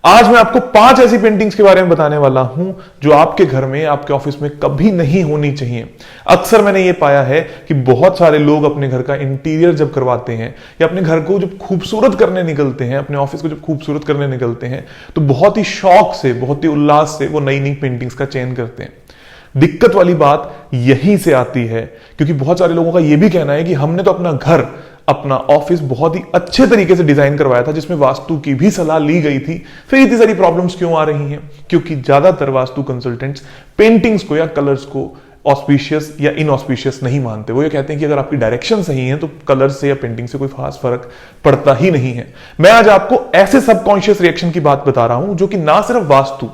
आज मैं आपको 5 ऐसी पेंटिंग्स के बारे में बताने वाला हूं जो आपके घर में, आपके ऑफिस में कभी नहीं होनी चाहिए। अक्सर मैंने ये पाया है कि बहुत सारे लोग अपने घर का इंटीरियर जब करवाते हैं या अपने घर को जब खूबसूरत करने निकलते हैं, अपने ऑफिस को जब खूबसूरत करने निकलते हैं, तो बहुत ही शौक से, बहुत ही उल्लास से वो नई नई पेंटिंग्स का चयन करते हैं। दिक्कत वाली बात यहीं से आती है, क्योंकि बहुत सारे लोगों का यह भी कहना है कि हमने तो अपना घर, अपना ऑफिस बहुत ही अच्छे तरीके से डिजाइन करवाया था, जिसमें वास्तु की भी सलाह ली गई थी, फिर इतनी सारी प्रॉब्लम्स क्यों आ रही हैं? क्योंकि ज्यादातर वास्तु कंसल्टेंट्स पेंटिंग्स को या कलर्स को ऑस्पिशियस या इनऑस्पिशियस नहीं मानते। वो ये कहते हैं कि अगर आपकी डायरेक्शन सही है तो कलर से या पेंटिंग से कोई खास फर्क पड़ता ही नहीं है। मैं आज आपको ऐसे सबकॉन्शियस रिएक्शन की बात बता रहा हूं जो कि ना सिर्फ वास्तु,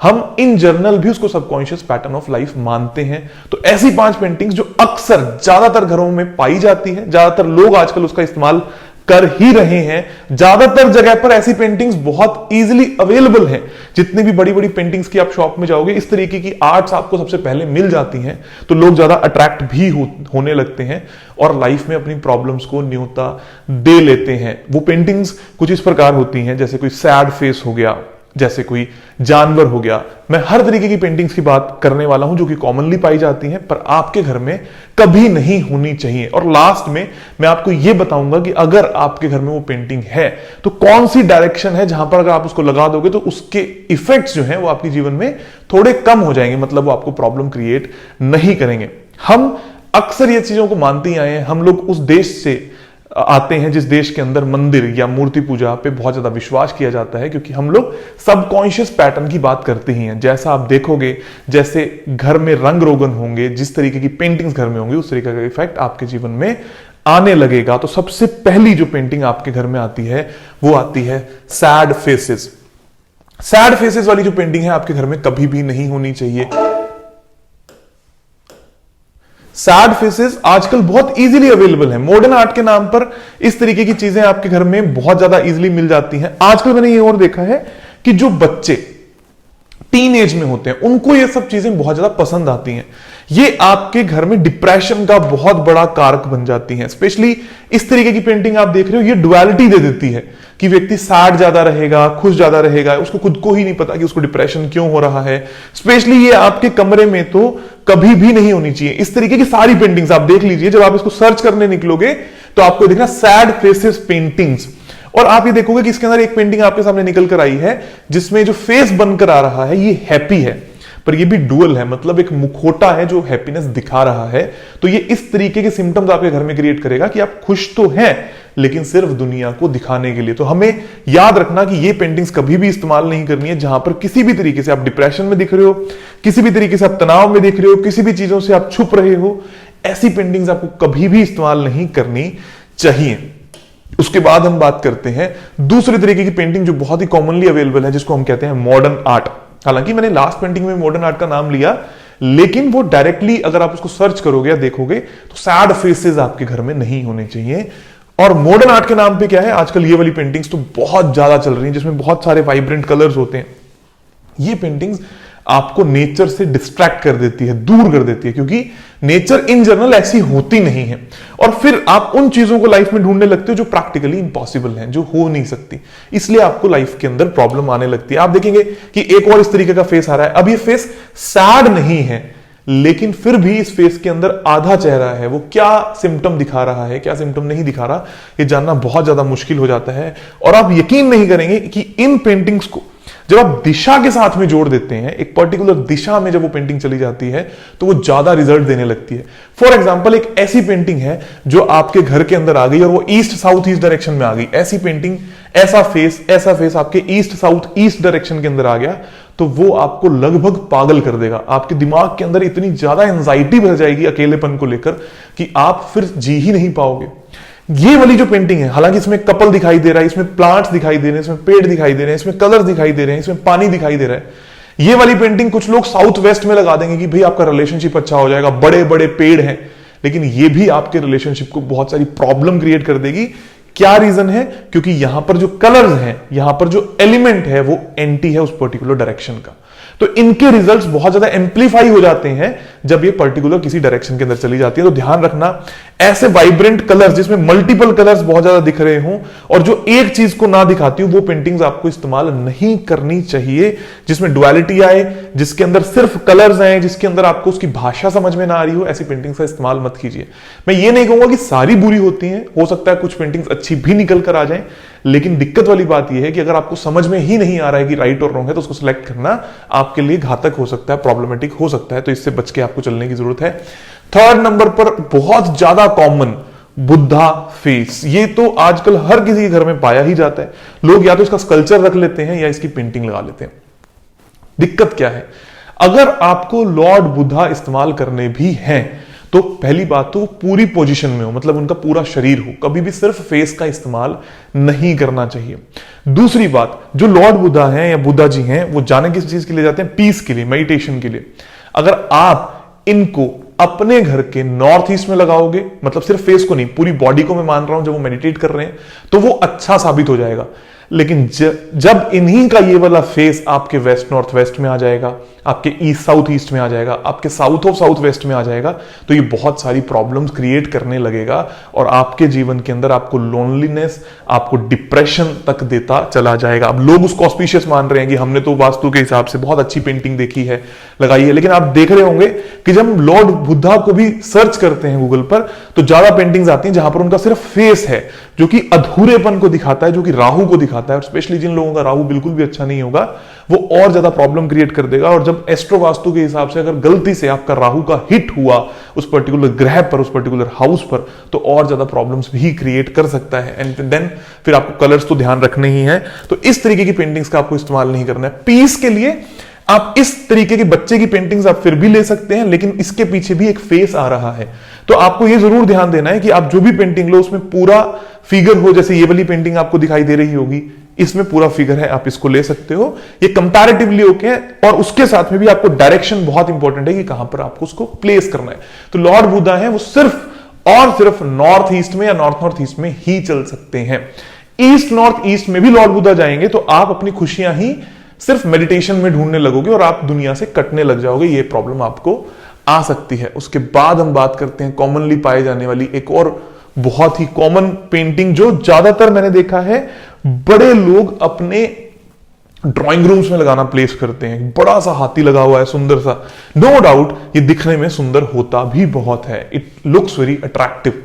हम इन जर्नल भी उसको सबकॉन्शियस पैटर्न ऑफ लाइफ मानते हैं। तो ऐसी 5 पेंटिंग्स जो अक्सर ज्यादातर घरों में पाई जाती है, ज्यादातर लोग आजकल उसका इस्तेमाल कर ही रहे हैं, ज्यादातर जगह पर ऐसी पेंटिंग्स बहुत इजीली अवेलेबल हैं। जितनी भी बड़ी बड़ी पेंटिंग्स की आप शॉप में जाओगे, इस तरीके की आर्ट्स आपको सबसे पहले मिल जाती हैं, तो लोग ज्यादा अट्रैक्ट भी होने लगते हैं और लाइफ में अपनी प्रॉब्लम्स को न्योता दे लेते हैं। वो पेंटिंग्स कुछ इस प्रकार होती हैं, जैसे कोई सैड फेस हो गया, जैसे कोई जानवर हो गया। मैं हर तरीके की पेंटिंग्स की बात करने वाला हूं जो कि कॉमनली पाई जाती हैं, पर आपके घर में कभी नहीं होनी चाहिए। और लास्ट में मैं आपको यह बताऊंगा कि अगर आपके घर में वो पेंटिंग है तो कौन सी डायरेक्शन है जहां पर अगर आप उसको लगा दोगे तो उसके इफेक्ट्स जो हैं वो आपके जीवन में थोड़े कम हो जाएंगे, मतलब वो आपको प्रॉब्लम क्रिएट नहीं करेंगे। हम अक्सर ये चीजों को मानते ही आए हैं। हम लोग उस देश से आते हैं जिस देश के अंदर मंदिर या मूर्ति पूजा पे बहुत ज्यादा विश्वास किया जाता है, क्योंकि हम लोग सबकॉन्शियस पैटर्न की बात करते ही हैं। जैसा आप देखोगे, जैसे घर में रंग रोगन होंगे, जिस तरीके की पेंटिंग्स घर में होंगी, उस तरीके का इफेक्ट आपके जीवन में आने लगेगा। तो सबसे पहली जो पेंटिंग आपके घर में आती है वो आती है सैड फेसेस। सैड फेसेस वाली जो पेंटिंग है आपके घर में कभी भी नहीं होनी चाहिए। सैड फेसेस आजकल बहुत इजीली अवेलेबल है। मॉडर्न आर्ट के नाम पर इस तरीके की चीजें आपके घर में बहुत ज्यादा इजीली मिल जाती हैं। आजकल मैंने ये और देखा है कि जो बच्चे टीन एज में होते हैं उनको ये सब चीजें बहुत ज्यादा पसंद आती हैं। ये आपके घर में डिप्रेशन का बहुत बड़ा कारक बन जाती हैं। स्पेशली इस तरीके की पेंटिंग आप देख रहे हो, ये डुअलिटी दे देती है कि व्यक्ति सैड ज्यादा रहेगा, खुश ज्यादा रहेगा, उसको खुद को ही नहीं पता कि उसको डिप्रेशन क्यों हो रहा है। स्पेशली ये आपके कमरे में तो कभी भी नहीं होनी चाहिए। इस तरीके की सारी पेंटिंग्स आप देख लीजिए, जब आप इसको सर्च करने निकलोगे तो आपको देखना सैड फेसेस पेंटिंग्स, और आप ये देखोगे कि इसके अंदर एक पेंटिंग आपके सामने निकल कर आई है जिसमें जो फेस बनकर आ रहा है ये हैप्पी है, पर ये भी डुअल है, मतलब एक मुखौटा है जो हैप्पीनेस दिखा रहा है। तो ये इस तरीके के सिम्टम्स आपके घर में क्रिएट करेगा कि आप खुश तो हैं लेकिन सिर्फ दुनिया को दिखाने के लिए। तो हमें याद रखना कि ये पेंटिंग्स कभी भी इस्तेमाल नहीं करनी है जहां पर किसी भी तरीके से आप डिप्रेशन में दिख रहे हो, किसी भी तरीके से आप तनाव में दिख रहे हो, किसी भी चीजों से आप छुप रहे हो। ऐसी पेंटिंग्स आपको कभी भी इस्तेमाल नहीं करनी चाहिए। उसके बाद हम बात करते हैं दूसरे तरीके की पेंटिंग जो बहुत ही कॉमनली अवेलेबल है, जिसको हम कहते हैं मॉडर्न आर्ट। हालांकि मैंने लास्ट पेंटिंग में मॉडर्न आर्ट का नाम लिया, लेकिन वो डायरेक्टली अगर आप उसको सर्च करोगे या देखोगे तो सैड फेसेस आपके घर में नहीं होने चाहिए। और मॉडर्न आर्ट के नाम पे क्या है, आजकल ये वाली पेंटिंग्स तो बहुत ज्यादा चल रही हैं जिसमें बहुत सारे वाइब्रेंट कलर्स होते हैं। ये पेंटिंग्स आपको नेचर से डिस्ट्रैक्ट कर देती है, दूर कर देती है, क्योंकि नेचर इन जनरल ऐसी होती नहीं है। और फिर आप उन चीजों को लाइफ में ढूंढने लगते हो जो प्रैक्टिकली इंपॉसिबल हैं, जो हो नहीं सकती, इसलिए आपको लाइफ के अंदर प्रॉब्लम आने लगती है। आप देखेंगे कि एक और इस तरीके का फेस आ रहा है। अब ये फेस सैड नहीं है, लेकिन फिर भी इस फेस के अंदर आधा चेहरा है। वो क्या सिम्टम दिखा रहा है, क्या सिम्टम नहीं दिखा रहा, ये जानना बहुत ज्यादा मुश्किल हो जाता है। और आप यकीन नहीं करेंगे कि इन पेंटिंग्स को जब आप दिशा के साथ में जोड़ देते हैं, एक पर्टिकुलर दिशा में जब वो पेंटिंग चली जाती है तो वो ज्यादा रिजल्ट देने लगती है। फॉर एग्जांपल, एक ऐसी पेंटिंग है जो आपके घर के अंदर आ गई और वो ईस्ट साउथ ईस्ट डायरेक्शन में आ गई। ऐसी पेंटिंग, ऐसा फेस आपके ईस्ट साउथ ईस्ट डायरेक्शन के अंदर आ गया तो वो आपको लगभग पागल कर देगा। आपके दिमाग के अंदर इतनी ज्यादा एंजाइटी भर जाएगी अकेलेपन को लेकर कि आप फिर जी ही नहीं पाओगे। ये वाली जो पेंटिंग है, हालांकि इसमें कपल दिखाई दे रहा है, इसमें प्लांट्स दिखाई दे रहे हैं, इसमें पेड़ दिखाई दे रहे हैं, इसमें कलर्स दिखाई दे रहे हैं, इसमें पानी दिखाई दे रहा है। ये वाली पेंटिंग कुछ लोग साउथ वेस्ट में लगा देंगे कि भाई आपका रिलेशनशिप अच्छा हो जाएगा, बड़े बड़े पेड़ हैं, लेकिन ये भी आपके रिलेशनशिप को बहुत सारी प्रॉब्लम क्रिएट कर देगी। क्या रीजन है? क्योंकि यहां पर जो कलर्स हैं, यहां पर जो एलिमेंट है वो एंटी है उस पर्टिकुलर डायरेक्शन का। तो इनके रिजल्ट्स बहुत ज्यादा एम्पलीफाई हो जाते हैं जब ये पर्टिकुलर किसी डायरेक्शन के अंदर चली जाती है। तो ध्यान रखना, ऐसे वाइब्रेंट कलर्स जिसमें मल्टीपल कलर्स बहुत ज्यादा दिख रहे हों और जो एक चीज को ना दिखाती हो, वो पेंटिंग्स आपको इस्तेमाल नहीं करनी चाहिए। जिसमें डुअलिटी आए, जिसके अंदर सिर्फ कलर्स आए, जिसके अंदर आपको उसकी भाषा समझ में ना आ रही हो, ऐसी पेंटिंग्स का इस्तेमाल मत कीजिए। मैं ये नहीं कहूंगा कि सारी बुरी होती हैं, हो सकता है कुछ पेंटिंग्स अच्छी भी निकल कर आ जाएं, लेकिन दिक्कत वाली बात यह है कि अगर आपको समझ में ही नहीं आ रहा है कि राइट और रॉन्ग है, तो उसको सिलेक्ट करना आपके लिए घातक हो सकता है, प्रॉब्लमेटिक हो सकता है। तो इससे बच के आपको चलने की जरूरत है। थर्ड नंबर पर बहुत ज्यादा कॉमन बुद्धा फेस। ये तो आजकल हर किसी के घर में पाया ही जाता है। लोग या तो इसका स्कल्पचर रख लेते हैं या इसकी पेंटिंग लगा लेते हैं। दिक्कत क्या है, अगर आपको लॉर्ड बुद्धा इस्तेमाल करने भी हैं तो पहली बात तो वो पूरी पोजीशन में हो, मतलब उनका पूरा शरीर हो, कभी भी सिर्फ फेस का इस्तेमाल नहीं करना चाहिए। दूसरी बात, जो लॉर्ड बुद्धा हैं या बुद्धा जी हैं, वो जाने किस चीज के लिए जाते हैं? पीस के लिए, मेडिटेशन के लिए। अगर आप इनको अपने घर के नॉर्थ ईस्ट में लगाओगे, मतलब सिर्फ फेस को नहीं, पूरी बॉडी को मैं मान रहा हूं, जब वो मेडिटेट कर रहे हैं तो वो अच्छा साबित हो जाएगा। लेकिन जब इन्हीं का ये वाला फेस आपके वेस्ट नॉर्थ वेस्ट में आ जाएगा, आपके ईस्ट साउथ ईस्ट में आ जाएगा, आपके साउथ ऑफ साउथ वेस्ट में आ जाएगा, तो ये बहुत सारी प्रॉब्लम्स क्रिएट करने लगेगा और आपके जीवन के अंदर आपको लोनलीनेस, आपको डिप्रेशन तक देता चला जाएगा। अब लोग उसको ऑस्पिशियस मान रहे हैं कि हमने तो वास्तु के हिसाब से बहुत अच्छी पेंटिंग देखी है, लगाई है, लेकिन आप देख रहे होंगे कि जब हम लॉर्ड बुद्धा को भी सर्च करते हैं गूगल पर, तो ज्यादा पेंटिंग्स आती हैं जहां पर उनका सिर्फ फेस है, जो कि अधूरेपन को दिखाता है, जो कि राहु को दिखाता है। और स्पेशली जिन लोगों का राहु बिल्कुल भी अच्छा नहीं होगा, वो और ज्यादा प्रॉब्लम क्रिएट कर देगा। और जब एस्ट्रो वास्तु के हिसाब से अगर गलती से आपका राहु का हिट हुआ उस पर्टिकुलर ग्रह पर, उस पर्टिकुलर हाउस पर, तो और ज्यादा प्रॉब्लम्स भी क्रिएट कर सकता है। एंड देन फिर आपको कलर्स तो ध्यान रखने ही है। तो इस तरीके की पेंटिंग्स का आपको इस्तेमाल नहीं करना है। पीस के लिए आप इस तरीके के बच्चे की पेंटिंग्स आप फिर भी ले सकते हैं, लेकिन इसके पीछे भी एक फेस आ रहा है। तो आपको यह जरूर ध्यान देना है कि आप जो भी पेंटिंग लो उसमें पूरा फिगर हो। जैसे ये वाली पेंटिंग आपको दिखाई दे रही होगी, इसमें पूरा फिगर है, आप इसको ले सकते हो। ये कंपैरेटिवली ओके है। और उसके साथ में भी आपको डायरेक्शन बहुत इंपॉर्टेंट है कि कहां पर आपको उसको प्लेस करना है। तो लॉर्ड बुद्धा है वो सिर्फ और सिर्फ नॉर्थ ईस्ट में या नॉर्थ नॉर्थ ईस्ट में ही चल सकते हैं। ईस्ट नॉर्थ ईस्ट में भी लॉर्ड बुद्धा जाएंगे तो आप अपनी खुशियां ही सिर्फ मेडिटेशन में ढूंढने लगोगे और आप दुनिया से कटने लग जाओगे। ये प्रॉब्लम आपको आ सकती है। उसके बाद हम बात करते हैं कॉमनली पाए जाने वाली एक और बहुत ही कॉमन पेंटिंग, जो ज्यादातर मैंने देखा है बड़े लोग अपने ड्राइंग रूम्स में लगाना प्लेस करते हैं। बड़ा सा हाथी लगा हुआ है, सुंदर सा। नो डाउट ये दिखने में सुंदर होता भी बहुत है, it looks very attractive.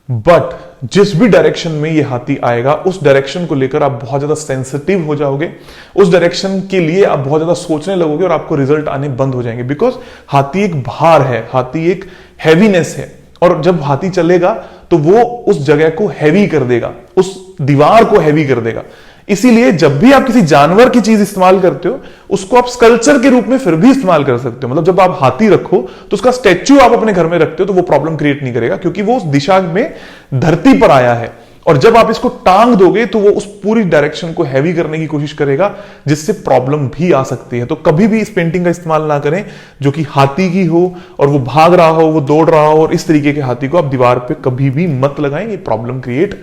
But जिस भी डायरेक्शन में ये हाथी आएगा, उस डायरेक्शन को लेकर आप बहुत ज्यादा सेंसिटिव हो जाओगे। उस डायरेक्शन के लिए आप बहुत ज्यादा सोचने लगोगे और आपको रिजल्ट आने बंद हो जाएंगे। बिकॉज हाथी एक भार है, हाथी एक हैवीनेस है, और जब हाथी चलेगा तो वो उस जगह को हैवी कर देगा, उस दीवार को हैवी कर देगा। इसीलिए जब भी आप किसी जानवर की चीज इस्तेमाल करते हो, उसको आप स्कल्पचर के रूप में फिर भी इस्तेमाल कर सकते हो। मतलब जब आप हाथी रखो तो उसका स्टैच्यू आप अपने घर में रखते हो तो वो प्रॉब्लम क्रिएट नहीं करेगा, क्योंकि वो उस दिशा में धरती पर आया है। और जब आप इसको टांग दोगे तो वो उस पूरी डायरेक्शन को हैवी करने की कोशिश करेगा, जिससे प्रॉब्लम भी आ सकती है। तो कभी भी इस पेंटिंग का इस्तेमाल ना करें जो कि हाथी की हो और वो भाग रहा हो, वो दौड़ रहा हो, और इस तरीके के हाथी को आप दीवार पे कभी भी मत लगाएं। ये प्रॉब्लम क्रिएट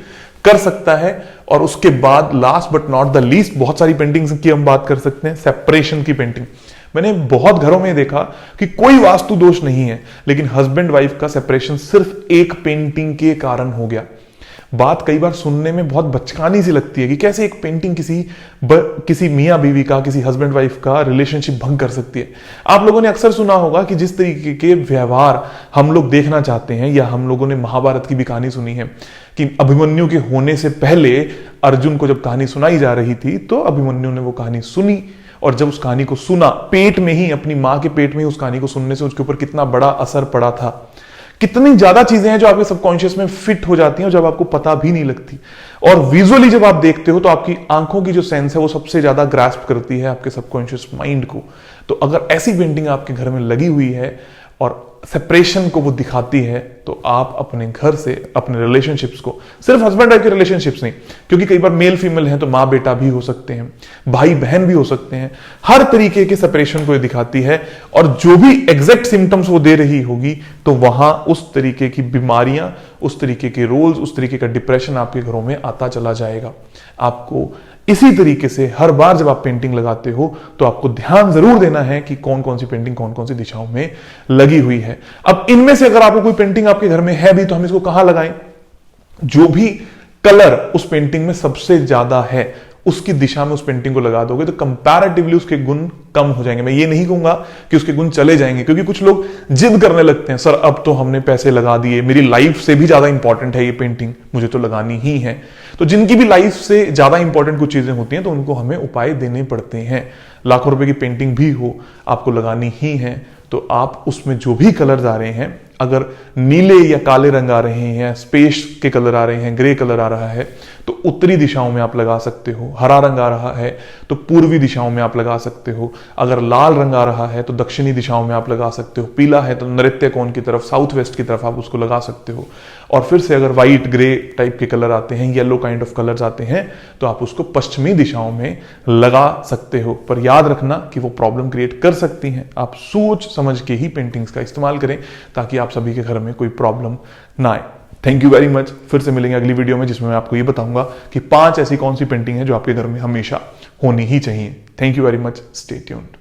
कर सकता है। और उसके बाद last but not the least, बहुत सारी पेंटिंग्स की हम बात कर सकते हैं। सेपरेशन की पेंटिंग, मैंने बहुत घरों में देखा कि कोई वास्तु दोष नहीं है, लेकिन हस्बैंड वाइफ का सेपरेशन सिर्फ एक पेंटिंग के कारण हो गया। बात कई बार सुनने में बहुत बचकानी सी लगती है कि कैसे एक पेंटिंग किसी मियां बीवी का, किसी हस्बैंड वाइफ का रिलेशनशिप भंग कर सकती है। आप लोगों ने अक्सर सुना होगा कि जिस तरीके के व्यवहार हम लोग देखना चाहते हैं, या हम लोगों ने महाभारत की भी कहानी सुनी है कि अभिमन्यु के होने से पहले अर्जुन को जब कहानी सुनाई जा रही थी, तो अभिमन्यु ने वो कहानी सुनी, और जब उस कहानी को सुना, पेट में ही, अपनी मां के पेट में ही उस कहानी को सुनने से उसके ऊपर कितना बड़ा असर पड़ा था। कितनी ज्यादा चीजें हैं जो आपके सबकॉन्शियस में फिट हो जाती हैं और जब आपको पता भी नहीं लगती। और विजुअली जब आप देखते हो तो आपकी आंखों की जो सेंस है वो सबसे ज्यादा ग्रास्प करती है आपके सबकॉन्शियस माइंड को। तो अगर ऐसी पेंटिंग आपके घर में लगी हुई है और सेपरेशन को वो दिखाती है, तो आप अपने घर से अपने रिलेशनशिप्स को, सिर्फ हस्बैंड वाइफ के रिलेशनशिप्स नहीं, क्योंकि कई बार मेल फीमेल हैं तो माँ बेटा भी हो सकते हैं, भाई बहन भी हो सकते हैं, हर तरीके के सेपरेशन को ये दिखाती है। और जो भी एग्जैक्ट सिम्टम्स वो दे रही होगी तो वहां उस तरीके की बीमारियां, उस तरीके के रोल्स, उस तरीके का डिप्रेशन आपके घरों में आता चला जाएगा। आपको इसी तरीके से हर बार जब आप पेंटिंग लगाते हो तो आपको ध्यान जरूर देना है कि कौन कौन सी पेंटिंग कौन कौन सी दिशाओं में लगी हुई है। अब इनमें से अगर आपको कोई पेंटिंग आपके घर में है भी तो हम इसको कहां लगाएं? जो भी कलर उस पेंटिंग में सबसे ज्यादा है उसकी दिशा में उस पेंटिंग को लगा दोगे तो कंपैरेटिवली उसके गुण कम हो जाएंगे। मैं ये नहीं कहूंगा कि उसके गुण चले जाएंगे, क्योंकि कुछ लोग जिद करने लगते हैं, सर अब तो हमने पैसे लगा दिए, मेरी लाइफ से भी ज्यादा इंपॉर्टेंट है ये पेंटिंग, मुझे तो लगानी ही है। तो जिनकी भी लाइफ से ज्यादा इंपॉर्टेंट कुछ चीजें होती हैं तो उनको हमें उपाय देने पड़ते हैं। लाखों रुपए की पेंटिंग भी हो, आपको लगानी ही है, तो आप उसमें जो भी कलर्स आ रहे हैं, अगर नीले या काले रंग आ रहे हैं, स्पेस के कलर आ रहे हैं, ग्रे कलर आ रहा है तो उत्तरी दिशाओं में आप लगा सकते हो। हरा रंग आ रहा है तो पूर्वी दिशाओं में आप लगा सकते हो। अगर लाल रंग आ रहा है तो दक्षिणी दिशाओं में आप लगा सकते हो। पीला है तो नृत्य कोण की तरफ, साउथ वेस्ट की तरफ आप उसको लगा सकते हो। और फिर से अगर व्हाइट ग्रे टाइप के कलर आते हैं, येलो काइंड ऑफ कलर्स आते हैं, तो आप उसको पश्चिमी दिशाओं में लगा सकते हो। पर याद रखना कि वो प्रॉब्लम क्रिएट कर सकती हैं। आप सोच समझ के ही पेंटिंग्स का इस्तेमाल करें ताकि आप सभी के घर में कोई प्रॉब्लम ना आए। Thank you very much. फिर से मिलेंगे अगली वीडियो में जिसमें मैं आपको ये बताऊंगा कि 5 ऐसी कौन सी पेंटिंग है जो आपके घर में हमेशा होनी ही चाहिए। Thank you very much. Stay tuned.